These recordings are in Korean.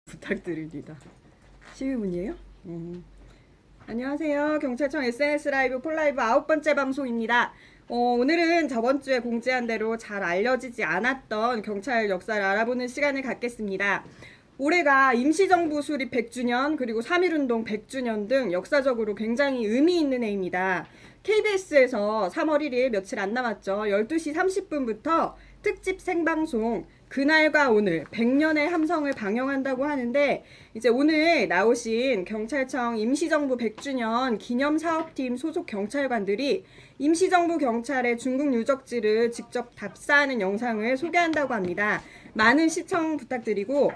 부탁드립니다. 시위문이에요? 안녕하세요. 경찰청 SNS 라이브 폴라이브 9번째 방송입니다. 오늘은 저번주에 공지한 대로 잘 알려지지 않았던 경찰 역사를 알아보는 시간을 갖겠습니다. 올해가 임시정부 수립 100주년 그리고 3.1운동 100주년 등 역사적으로 굉장히 의미 있는 해입니다. KBS에서 3월 1일 며칠 안 남았죠. 12시 30분부터 특집 생방송 그날과 오늘 100년의 함성을 방영한다고 하는데, 이제 오늘 나오신 경찰청 임시정부 100주년 기념사업팀 소속 경찰관들이 임시정부 경찰의 중국 유적지를 직접 답사하는 영상을 소개한다고 합니다. 많은 시청 부탁드리고,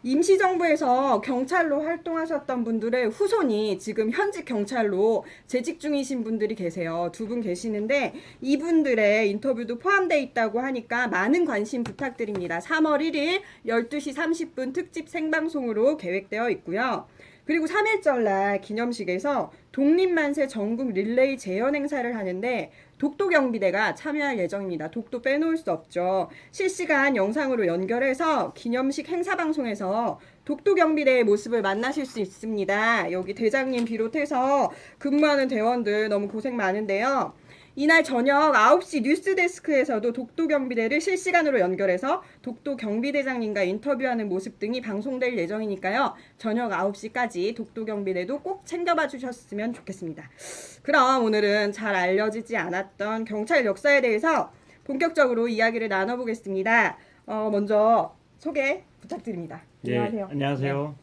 임시정부에서 경찰로 활동하셨던 분들의 후손이 지금 현직 경찰로 재직 중이신 분들이 계세요. 두 분 계시는데 이분들의 인터뷰도 포함되어 있다고 하니까 많은 관심 부탁드립니다. 3월 1일 12시 30분 특집 생방송으로 계획되어 있고요. 그리고 3.1절 날 기념식에서 독립만세 전국 릴레이 재연 행사를 하는데 독도경비대가 참여할 예정입니다. 독도 빼놓을 수 없죠. 실시간 영상으로 연결해서 기념식 행사방송에서 독도경비대의 모습을 만나실 수 있습니다. 여기 대장님 비롯해서 근무하는 대원들 너무 고생 많은데요. 이날 저녁 9시 뉴스데스크에서도 독도경비대를 실시간으로 연결해서 독도경비대장님과 인터뷰하는 모습 등이 방송될 예정이니까요. 저녁 9시까지 독도경비대도 꼭 챙겨봐 주셨으면 좋겠습니다. 그럼 오늘은 잘 알려지지 않았던 경찰 역사에 대해서 본격적으로 이야기를 나눠보겠습니다. 먼저 소개 부탁드립니다. 안녕하세요. 안녕하세요.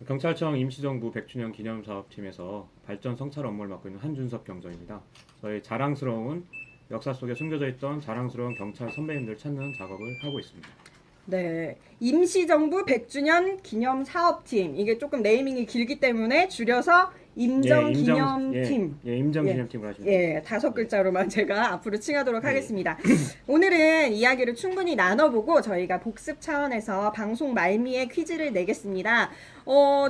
경찰청 임시정부 100주년 기념사업팀에서 발전 성찰 업무를 맡고 있는 한준섭 경정입니다. 저희 자랑스러운 역사 속에 숨겨져 있던 자랑스러운 경찰 선배님들 찾는 작업을 하고 있습니다. 네, 임시정부 100주년 기념사업팀, 이게 조금 네이밍이 길기 때문에 줄여서 임정기념팀. 임정기념팀을 하시면 됩니다. 5글자로만 제가 앞으로 칭하도록 하겠습니다. 오늘은 이야기를 충분히 나눠보고 저희가 복습 차원에서 방송 말미에 퀴즈를 내겠습니다.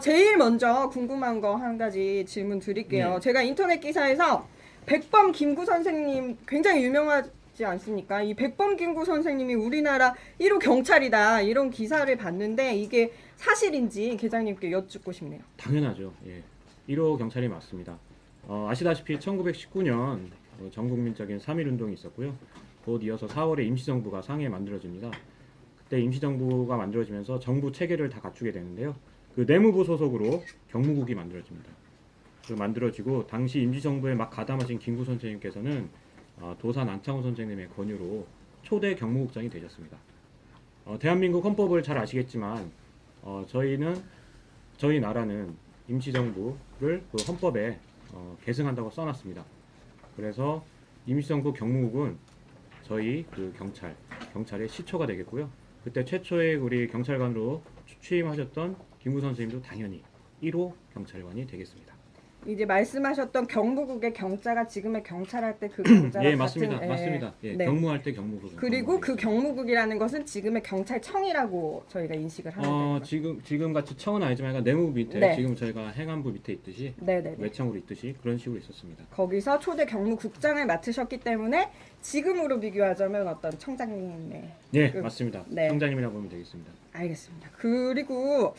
제일 먼저 궁금한 거 한 가지 질문 드릴게요. 제가 인터넷 기사에서 백범 김구 선생님 굉장히 유명하지 않습니까? 이 백범 김구 선생님이 우리나라 1호 경찰이다, 이런 기사를 봤는데 이게 사실인지 계장님께 여쭙고 싶네요. 당연하죠. 1호 경찰이 맞습니다. 아시다시피 1919년 전국민적인 3.1운동이 있었고요. 곧 이어서 4월에 임시정부가 상해에 만들어집니다. 그때 임시정부가 만들어지면서 정부 체계를 다 갖추게 되는데요. 그 내무부 소속으로 경무국이 만들어집니다. 만들어지고 당시 임시정부에 막 가담하신 김구 선생님께서는 도산 안창호 선생님의 권유로 초대 경무국장이 되셨습니다. 대한민국 헌법을 잘 아시겠지만 저희 나라는 임시정부를 그 헌법에 계승한다고 써놨습니다. 그래서 임시정부 경무국은 저희 그 경찰의 시초가 되겠고요. 그때 최초의 우리 경찰관으로 취임하셨던 김구 선생님도 당연히 1호 경찰관이 되겠습니다. 이제 말씀하셨던 경무국의 경자가 지금의 경찰할 때 그 경자랑 맞습니다. 같은, 맞습니다. 네. 경무할 때 경무국. 그리고 그 경무국이라는 것은 지금의 경찰청이라고 저희가 인식을 하면 됩니다. 지금 같이 청은 아니지만 약간 내무부 밑에 지금 저희가 행안부 밑에 있듯이 외청으로 있듯이 그런 식으로 있었습니다. 거기서 초대 경무국장을 맡으셨기 때문에 지금으로 비교하자면 어떤 청장님의 맞습니다. 청장님이라고 보면 되겠습니다. 알겠습니다. 그리고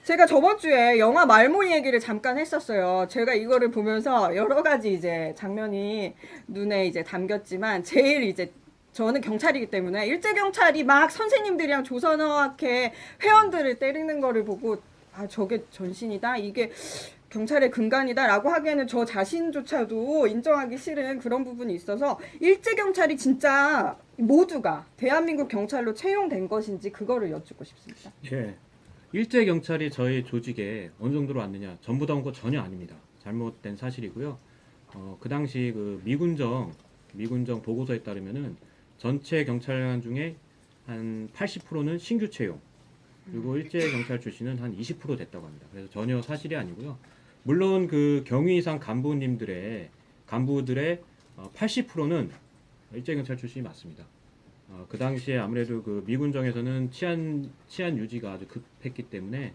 제가 저번 주에 영화 말모이 얘기를 잠깐 했었어요. 제가 이거를 보면서 여러 가지 이제 장면이 눈에 이제 담겼지만 제일 이제 저는 경찰이기 때문에 일제 경찰이 막 선생님들이랑 조선어학회 회원들을 때리는 거를 보고 저게 전신이다, 이게 경찰의 근간이다라고 하기에는 저 자신조차도 인정하기 싫은 그런 부분이 있어서 일제 경찰이 진짜 모두가 대한민국 경찰로 채용된 것인지 그거를 여쭙고 싶습니다. 일제 경찰이 저희 조직에 어느 정도로 왔느냐, 전부 다 온 거 전혀 아닙니다. 잘못된 사실이고요. 그 당시 그 미군정 보고서에 따르면은 전체 경찰관 중에 한 80%는 신규 채용, 그리고 일제 경찰 출신은 한 20% 됐다고 합니다. 그래서 전혀 사실이 아니고요. 물론 그 경위 이상 간부들의 80%는 일제 경찰 출신이 맞습니다. 그 당시에 아무래도 그 미군정에서는 치안 유지가 아주 급했기 때문에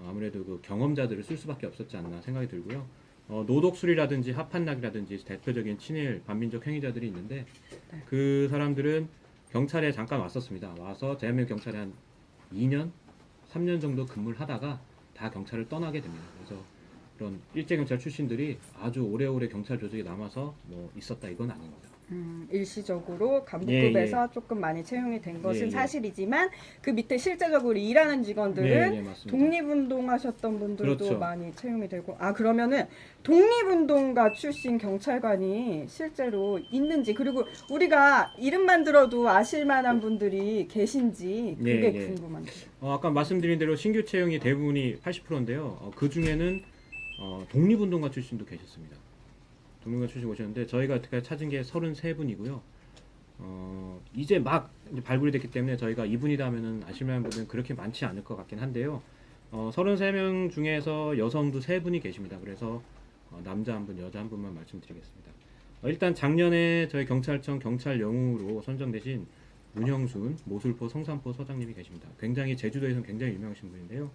아무래도 그 경험자들을 쓸 수밖에 없었지 않나 생각이 들고요. 노독술이라든지 합한락이라든지 대표적인 친일 반민족 행위자들이 있는데 그 사람들은 경찰에 잠깐 왔었습니다. 와서 대한민국 경찰에 한 2년 3년 정도 근무를 하다가 다 경찰을 떠나게 됩니다. 그래서 그런 일제 경찰 출신들이 아주 오래오래 경찰 조직에 남아서 뭐 있었다 이건 아닙니다. 일시적으로 간부급에서 조금 많이 채용이 된 것은 사실이지만 그 밑에 실제적으로 일하는 직원들은 맞습니다. 독립운동하셨던 분들도 그렇죠. 많이 채용이 되고 그러면은 독립운동가 출신 경찰관이 실제로 있는지 그리고 우리가 이름만 들어도 아실 만한 분들이 계신지 그게 궁금한데요. 아까 말씀드린 대로 신규 채용이 대부분이 80%인데요. 그 중에는 독립운동가 출신도 계셨습니다. 독립운동가 출신 오셨는데 저희가 어떻게 찾은 게 33분이고요. 이제 발굴이 됐기 때문에 저희가 이분이다 하면은 아실만한 분들은 그렇게 많지 않을 것 같긴 한데요. 33명 중에서 여성도 3분이 계십니다. 그래서 남자 1분, 여자 1분만 말씀드리겠습니다. 일단 작년에 저희 경찰청 경찰 영웅으로 선정되신 문형순 모술포 성산포 서장님이 계십니다. 굉장히 제주도에서는 굉장히 유명하신 분인데요.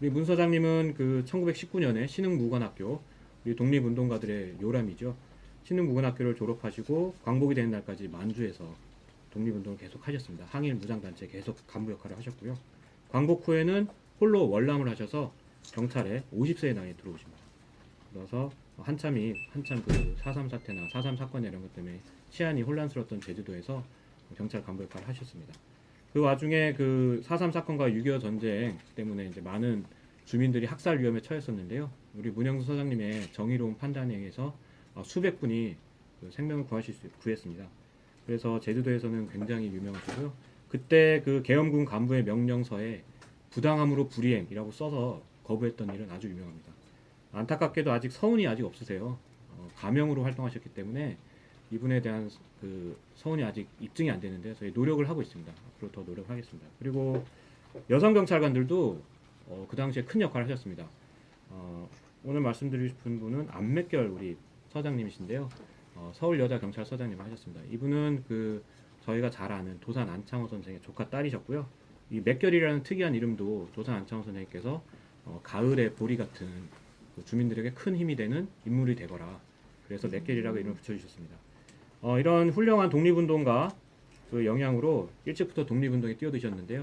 우리 문 서장님은 그 1919년에 신흥무관학교 우리 독립운동가들의 요람이죠. 신흥무관학교를 졸업하시고 광복이 되는 날까지 만주에서 독립운동을 계속 하셨습니다. 항일 무장단체 계속 간부 역할을 하셨고요. 광복 후에는 홀로 월남을 하셔서 경찰에 50세의 나이에 들어오십니다. 그래서 한참 그 4.3 사태나 4.3 사건 이런 것 때문에 치안이 혼란스러웠던 제주도에서 경찰 간부 역할을 하셨습니다. 그 와중에 그 4.3 사건과 6.25 전쟁 때문에 이제 많은 주민들이 학살 위험에 처했었는데요. 우리 문영수 서장님의 정의로운 판단에 의해서 수백 분이 그 생명을 구했습니다. 그래서 제주도에서는 굉장히 유명하시고요. 그때 그 계엄군 간부의 명령서에 부당함으로 불이행이라고 써서 거부했던 일은 아주 유명합니다. 안타깝게도 아직 서운이 아직 없으세요. 가명으로 활동하셨기 때문에 이분에 대한 그 서운이 아직 입증이 안 되는데 저희 노력을 하고 있습니다. 앞으로 더 노력하겠습니다. 그리고 여성 경찰관들도 그 당시에 큰 역할을 하셨습니다. 오늘 말씀드리고 싶은 분은 안맥결 우리 서장님이신데요. 서울 여자 경찰 서장님 하셨습니다. 이분은 그 저희가 잘 아는 도산 안창호 선생의 조카 딸이셨고요. 이 맥결이라는 특이한 이름도 도산 안창호 선생님께서 가을의 보리 같은 그 주민들에게 큰 힘이 되는 인물이 되거라. 그래서 맥결이라고 이름을 붙여주셨습니다. 이런 훌륭한 독립운동가 그 영향으로 일찍부터 독립운동에 뛰어드셨는데요.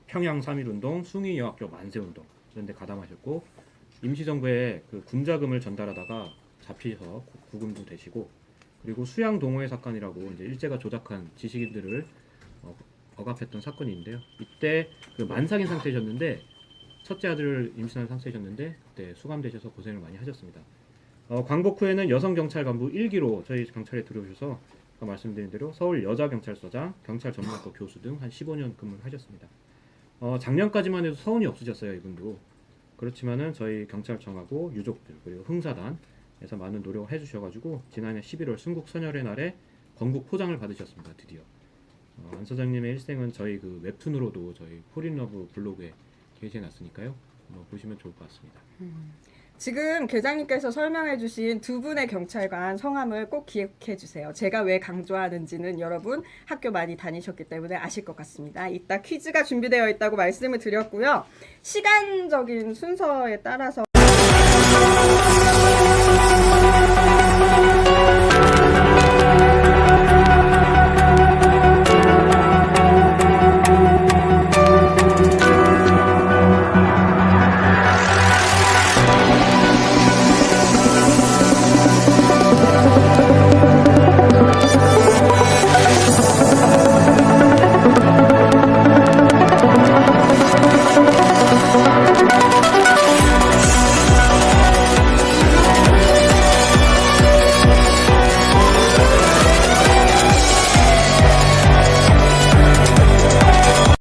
평양 3.1운동, 숭이여학교 만세운동 이런 데 가담하셨고 임시정부에 그 군자금을 전달하다가 잡히셔서 구금도 되시고 그리고 수양 동호회 사건이라고 이제 일제가 조작한 지식인들을 억압했던 사건이 있는데요. 이때 그 만삭인 상태셨는데 첫째 아들을 임신한 상태셨는데 그때 수감되셔서 고생을 많이 하셨습니다. 광복 후에는 여성 경찰 간부 1기로 저희 경찰에 들어오셔서 아까 말씀드린 대로 서울 여자경찰서장, 경찰 전문학과 교수 등 한 15년 근무를 하셨습니다. 작년까지만 해도 서운이 없으셨어요, 이분도. 그렇지만은 저희 경찰청하고 유족들 그리고 흥사단에서 많은 노력을 해주셔가지고 지난해 11월 순국 선열의 날에 건국 포장을 받으셨습니다, 드디어. 안 소장님의 일생은 저희 그 웹툰으로도 저희 폴인러브 블로그에 게시해놨으니까요. 보시면 좋을 것 같습니다. 지금 계장님께서 설명해주신 두 분의 경찰관 성함을 꼭 기억해주세요. 제가 왜 강조하는지는 여러분 학교 많이 다니셨기 때문에 아실 것 같습니다. 이따 퀴즈가 준비되어 있다고 말씀을 드렸고요. 시간적인 순서에 따라서